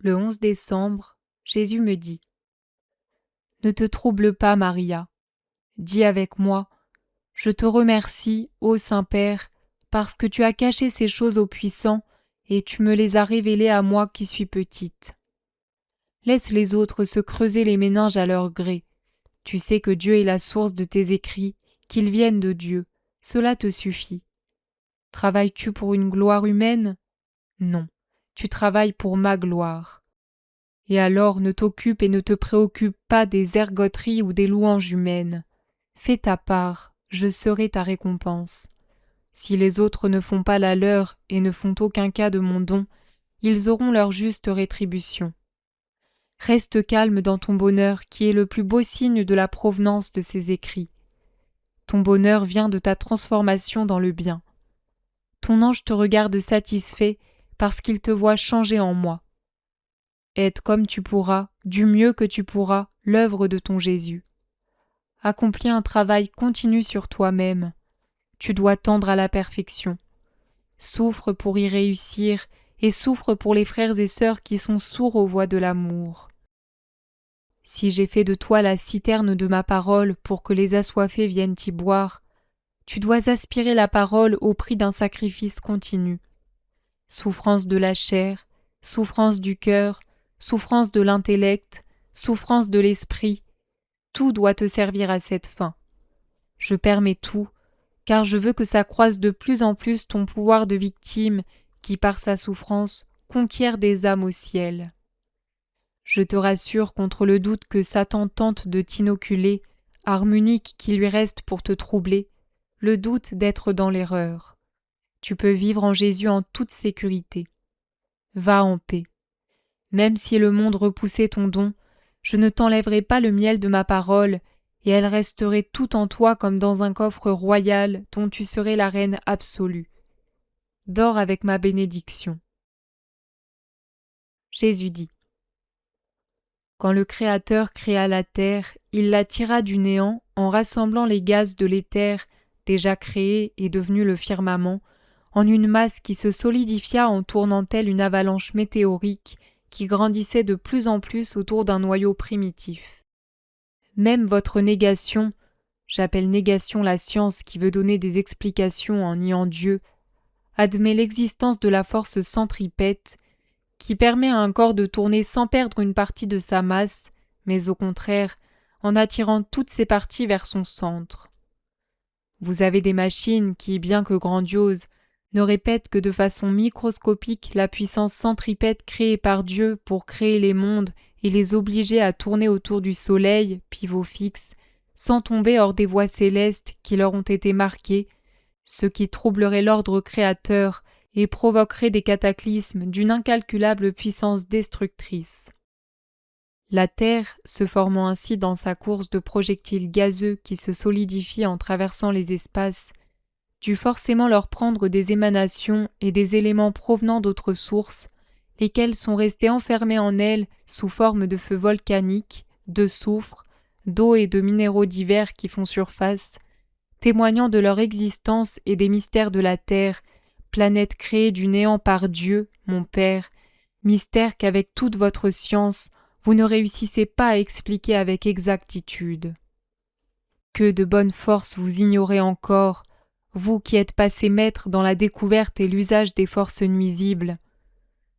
Le 11 décembre, Jésus me dit : « Ne te trouble pas, Maria. Dis avec moi : Je te remercie, ô Saint-Père, parce que tu as caché ces choses aux puissants et tu me les as révélées à moi qui suis petite. Laisse les autres se creuser les méninges à leur gré. Tu sais que Dieu est la source de tes écrits, qu'ils viennent de Dieu. Cela te suffit. Travailles-tu pour une gloire humaine ? Non, tu travailles pour ma gloire. Et alors ne t'occupe et ne te préoccupe pas des ergoteries ou des louanges humaines. Fais ta part, je serai ta récompense. Si les autres ne font pas la leur et ne font aucun cas de mon don, ils auront leur juste rétribution. Reste calme dans ton bonheur qui est le plus beau signe de la provenance de ces écrits. Ton bonheur vient de ta transformation dans le bien. Ton ange te regarde satisfait parce qu'il te voit changer en moi. Aide comme tu pourras, du mieux que tu pourras, l'œuvre de ton Jésus. Accomplis un travail continu sur toi-même. Tu dois tendre à la perfection. Souffre pour y réussir et souffre pour les frères et sœurs qui sont sourds aux voix de l'amour. Si j'ai fait de toi la citerne de ma parole pour que les assoiffés viennent y boire, tu dois aspirer la parole au prix d'un sacrifice continu. Souffrance de la chair, souffrance du cœur, souffrance de l'intellect, souffrance de l'esprit, tout doit te servir à cette fin. Je permets tout, car je veux que ça croise de plus en plus ton pouvoir de victime qui, par sa souffrance, conquiert des âmes au ciel. Je te rassure contre le doute que Satan tente de t'inoculer, arme unique qui lui reste pour te troubler, le doute d'être dans l'erreur. Tu peux vivre en Jésus en toute sécurité. Va en paix. Même si le monde repoussait ton don, je ne t'enlèverai pas le miel de ma parole, et elle resterait tout en toi comme dans un coffre royal dont tu serais la reine absolue. Dors avec ma bénédiction. Jésus dit : Quand le Créateur créa la terre, il la tira du néant en rassemblant les gaz de l'éther, déjà créés et devenus le firmament, en une masse qui se solidifia en tournant telle une avalanche météorique qui grandissait de plus en plus autour d'un noyau primitif. Même votre négation, j'appelle négation la science qui veut donner des explications en niant Dieu, admet l'existence de la force centripète qui permet à un corps de tourner sans perdre une partie de sa masse, mais au contraire, en attirant toutes ses parties vers son centre. Vous avez des machines qui, bien que grandioses, ne répètent que de façon microscopique la puissance centripète créée par Dieu pour créer les mondes et les obliger à tourner autour du soleil, pivot fixe, sans tomber hors des voies célestes qui leur ont été marquées, ce qui troublerait l'ordre créateur et provoquerait des cataclysmes d'une incalculable puissance destructrice. La Terre, se formant ainsi dans sa course de projectiles gazeux qui se solidifient en traversant les espaces, dut forcément leur prendre des émanations et des éléments provenant d'autres sources, lesquels sont restés enfermés en elle sous forme de feux volcaniques, de soufre, d'eau et de minéraux divers qui font surface, témoignant de leur existence et des mystères de la Terre, planète créée du néant par Dieu, mon Père, mystère qu'avec toute votre science, vous ne réussissez pas à expliquer avec exactitude. Que de bonne force vous ignorez encore, vous qui êtes passé maître dans la découverte et l'usage des forces nuisibles.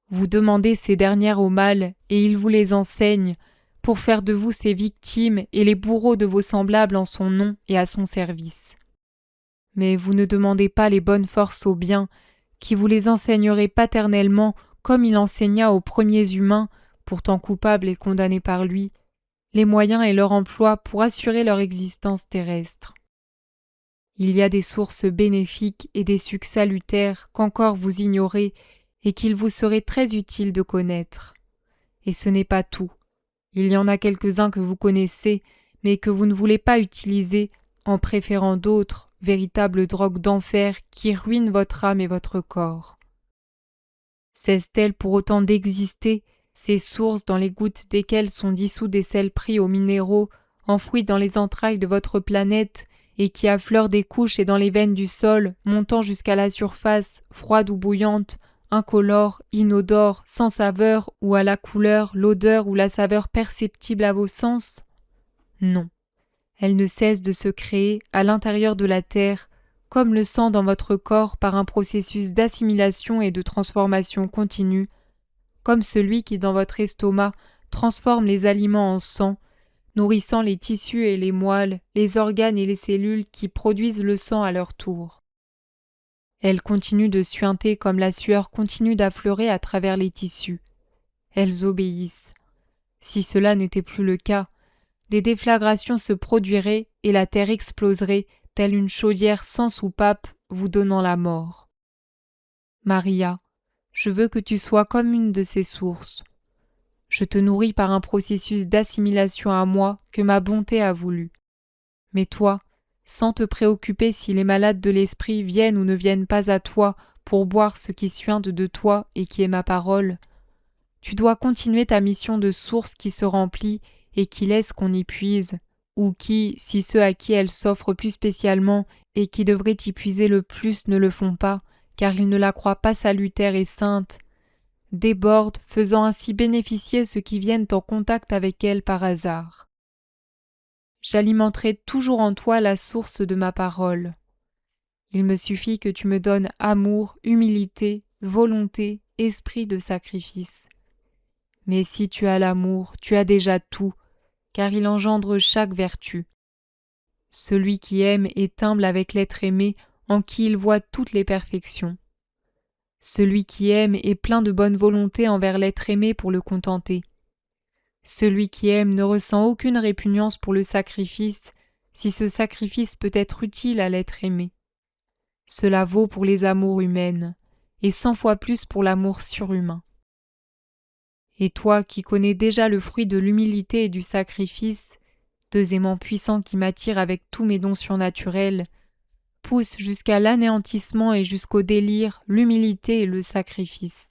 Vous demandez ces dernières au mal, et il vous les enseigne, pour faire de vous ses victimes et les bourreaux de vos semblables en son nom et à son service. Mais vous ne demandez pas les bonnes forces au bien, qui vous les enseignerait paternellement comme il enseigna aux premiers humains, pourtant coupables et condamnés par lui, les moyens et leur emploi pour assurer leur existence terrestre. Il y a des sources bénéfiques et des sucs salutaires qu'encore vous ignorez et qu'il vous serait très utile de connaître. Et ce n'est pas tout. Il y en a quelques-uns que vous connaissez, mais que vous ne voulez pas utiliser en préférant d'autres, véritables drogues d'enfer qui ruinent votre âme et votre corps. Cessent-elles pour autant d'exister, ces sources dans les gouttes desquelles sont dissous des sels pris aux minéraux, enfouis dans les entrailles de votre planète, et qui affleurent des couches et dans les veines du sol, montant jusqu'à la surface, froide ou bouillante, incolore, inodore, sans saveur ou à la couleur, l'odeur ou la saveur perceptible à vos sens? Non. Elle ne cesse de se créer à l'intérieur de la terre, comme le sang dans votre corps par un processus d'assimilation et de transformation continue, comme celui qui dans votre estomac transforme les aliments en sang, nourrissant les tissus et les moelles, les organes et les cellules qui produisent le sang à leur tour. Elles continuent de suinter comme la sueur continue d'affleurer à travers les tissus. Elles obéissent. Si cela n'était plus le cas, des déflagrations se produiraient et la terre exploserait, telle une chaudière sans soupape, vous donnant la mort. Maria, je veux que tu sois comme une de ces sources. Je te nourris par un processus d'assimilation à moi que ma bonté a voulu. Mais toi, sans te préoccuper si les malades de l'esprit viennent ou ne viennent pas à toi pour boire ce qui suinte de toi et qui est ma parole, tu dois continuer ta mission de source qui se remplit et qui laisse qu'on y puise, ou qui, si ceux à qui elle s'offre plus spécialement et qui devraient y puiser le plus ne le font pas, car ils ne la croient pas salutaire et sainte, déborde, faisant ainsi bénéficier ceux qui viennent en contact avec elle par hasard. J'alimenterai toujours en toi la source de ma parole. Il me suffit que tu me donnes amour, humilité, volonté, esprit de sacrifice. Mais si tu as l'amour, tu as déjà tout, car il engendre chaque vertu. Celui qui aime est humble avec l'être aimé, en qui il voit toutes les perfections. Celui qui aime est plein de bonne volonté envers l'être aimé pour le contenter. Celui qui aime ne ressent aucune répugnance pour le sacrifice, si ce sacrifice peut être utile à l'être aimé. Cela vaut pour les amours humaines, et 100 fois plus pour l'amour surhumain. Et toi qui connais déjà le fruit de l'humilité et du sacrifice, deux aimants puissants qui m'attirent avec tous mes dons surnaturels, pousse jusqu'à l'anéantissement et jusqu'au délire l'humilité et le sacrifice.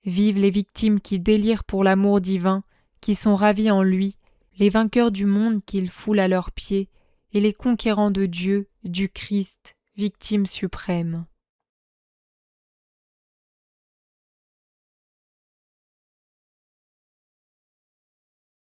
Vivent les victimes qui délirent pour l'amour divin, qui sont ravis en lui, les vainqueurs du monde qu'ils foulent à leurs pieds, et les conquérants de Dieu, du Christ, victime suprême.